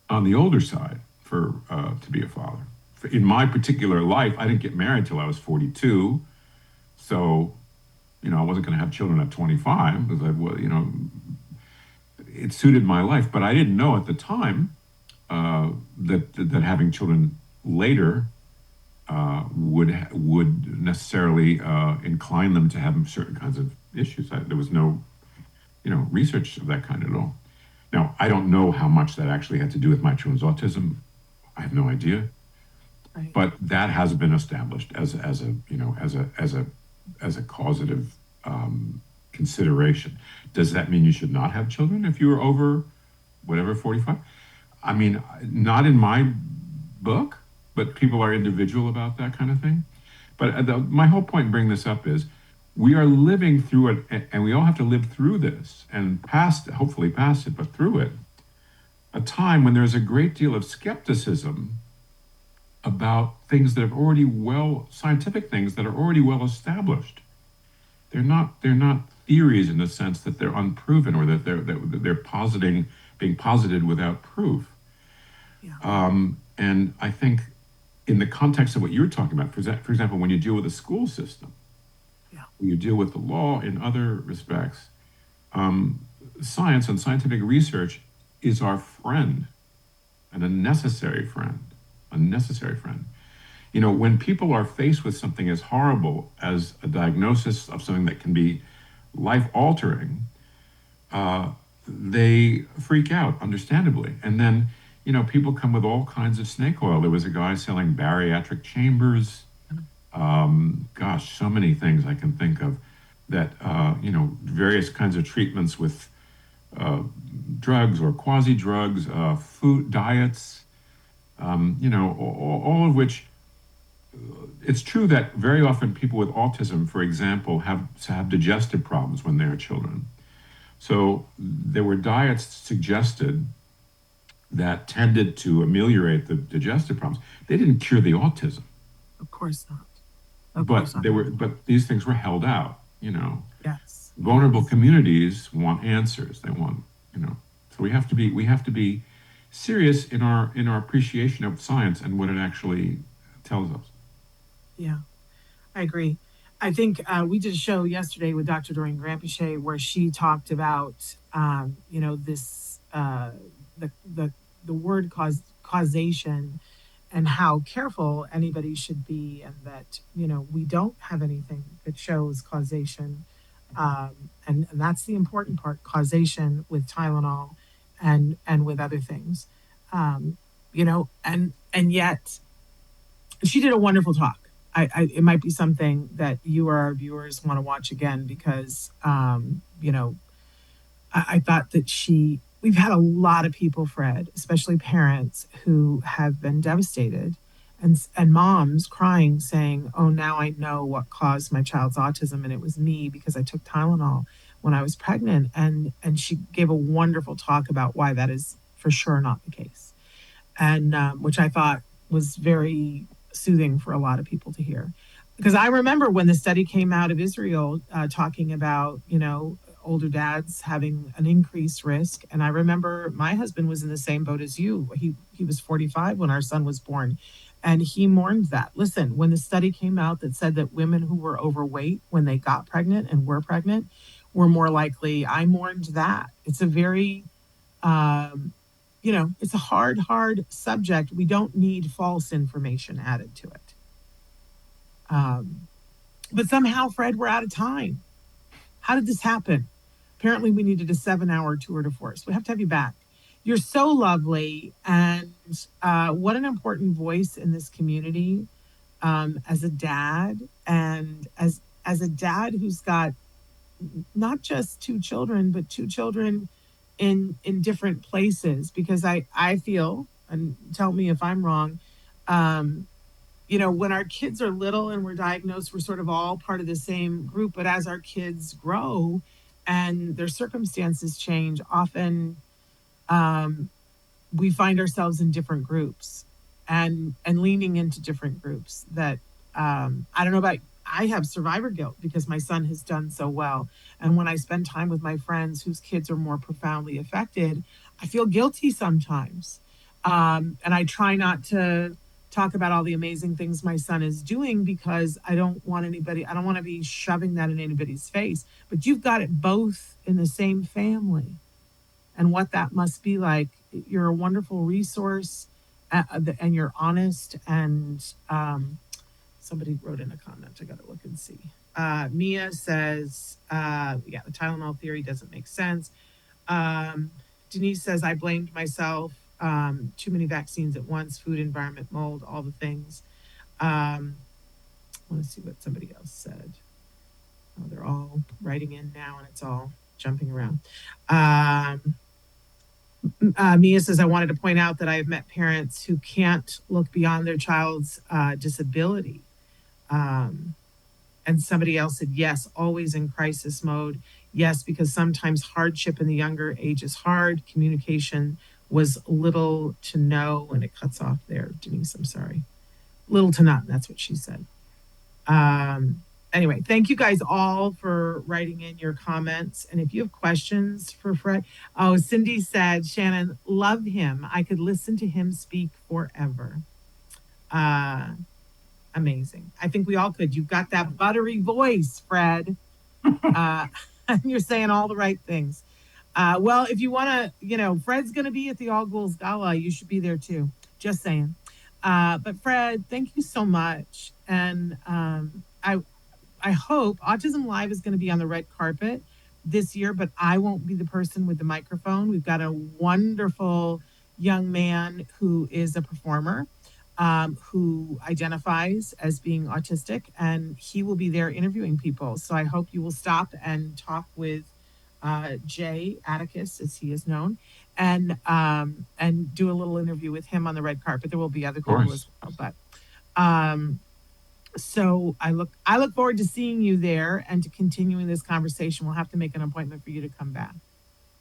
on the older side to be a father. In my particular life, I didn't get married till I was 42, so I wasn't going to have children at 25 because it suited my life. But I didn't know at the time that having children later would necessarily incline them to have certain kinds of issues. There was no research of that kind at all. Now, I don't know how much that actually had to do with my children's autism. I have no idea. Right. But that has been established as a causative consideration. Does that mean you should not have children if you are over 45? I mean, not in my book, but people are individual about that kind of thing. But my whole point in bringing this up is we are living through it, and we all have to live through this and hopefully past it, but through it, a time when there's a great deal of skepticism about things that have scientific things that are already well established. They're not theories in the sense that they're unproven or that they're being posited without proof. Yeah. And I think in the context of what you're talking about, for example, when you deal with a school system, you deal with the law in other respects, science and scientific research is our friend and a necessary friend. When people are faced with something as horrible as a diagnosis of something that can be life-altering, they freak out, understandably. And then, people come with all kinds of snake oil. There was a guy selling bariatric chambers. So many things I can think of that, various kinds of treatments with drugs or quasi-drugs, food, diets, all of which, it's true that very often people with autism, for example, have digestive problems when they're children. So there were diets suggested that tended to ameliorate the digestive problems. They didn't cure the autism. Of course not. Of course not. But these things were held out, you know. Yes. Vulnerable communities want answers. They want, you know. So we have to be serious in our appreciation of science and what it actually tells us. Yeah, I agree. I think we did a show yesterday with Dr. Doreen Granpeche where she talked about, this the word causation and how careful anybody should be, and that we don't have anything that shows causation, and that's the important part: causation with Tylenol, and with other things, and yet she did a wonderful talk. It might be something that you or our viewers want to watch again because, I thought that we've had a lot of people, Fred, especially parents who have been devastated, and moms crying saying, oh, now I know what caused my child's autism. And it was me because I took Tylenol when I was pregnant. And she gave a wonderful talk about why that is for sure not the case. And which I thought was very soothing for a lot of people to hear. Because I remember when the study came out of Israel talking about, older dads having an increased risk. And I remember my husband was in the same boat as you. He was 45 when our son was born. And he mourned that. Listen, when the study came out that said that women who were overweight when they got pregnant and were pregnant were more likely, I mourned that. It's a very, it's a hard subject. We don't need false information added to it. But somehow, Fred, we're out of time. How did this happen? Apparently, we needed a 7-hour tour de force. We have to have you back. You're so lovely, and what an important voice in this community as a dad, and as a dad who's got not just 2 children, but 2 children in different places. Because I feel, and tell me if I'm wrong, when our kids are little and we're diagnosed, we're sort of all part of the same group. But as our kids grow and their circumstances change, often we find ourselves in different groups and leaning into different groups that I don't know about. I have survivor guilt because my son has done so well. And when I spend time with my friends whose kids are more profoundly affected, I feel guilty sometimes. And I try not to talk about all the amazing things my son is doing because I don't want to be shoving that in anybody's face. But you've got it both in the same family, and what that must be like. You're a wonderful resource, and you're honest. And somebody wrote in a comment. I got to look and see. Mia says, the Tylenol theory doesn't make sense. Denise says, I blamed myself. Too many vaccines at once, food, environment, mold, all the things. I want to see what somebody else said. Oh, they're all writing in now and it's all jumping around. Mia says, I wanted to point out that I have met parents who can't look beyond their child's disability. And somebody else said, yes, always in crisis mode. Yes, because sometimes hardship in the younger age is hard. Communication was little to no, and it cuts off there, Denise, I'm sorry. Little to none, that's what she said. Anyway, thank you guys all for writing in your comments. And if you have questions for Fred, Cindy said, Shannon, love him. I could listen to him speak forever. Amazing. I think we all could. You've got that buttery voice, Fred. You're saying all the right things. Well, if you want to, Fred's going to be at the All Ghouls Gala. You should be there too. Just saying. But Fred, thank you so much. And I hope Autism Live is going to be on the red carpet this year, but I won't be the person with the microphone. We've got a wonderful young man who is a performer, who identifies as being autistic, and he will be there interviewing people. So I hope you will stop and talk with Jay Atticus, as he is known, and do a little interview with him on the red carpet. There will be other people as well, but so I look forward to seeing you there and to continuing this conversation. We'll have to make an appointment for you to come back.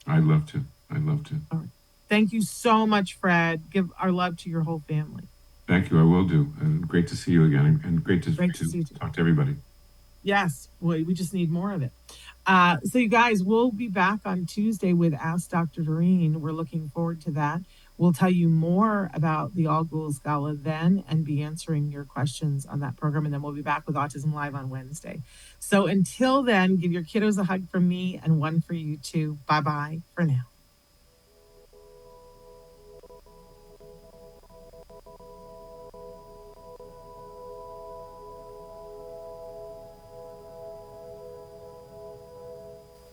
I'd love to. All right. Thank you so much, Fred. Give our love to your whole family. Thank you. I will do. And great to see you again, and great to see you too. talk to everybody. Yes, well, we just need more of it. So you guys, we'll be back on Tuesday with Ask Dr. Doreen. We're looking forward to that. We'll tell you more about the All Ghouls Gala then and be answering your questions on that program. And then we'll be back with Autism Live on Wednesday. So until then, give your kiddos a hug from me and one for you too. Bye-bye for now.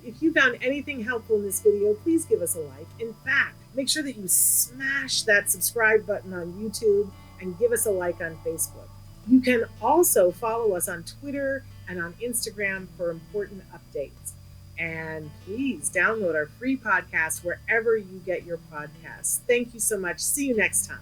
If you found anything helpful in this video, please give us a like. In fact, make sure that you smash that subscribe button on YouTube and give us a like on Facebook. You can also follow us on Twitter and on Instagram for important updates. And please download our free podcast wherever you get your podcasts. Thank you so much. See you next time.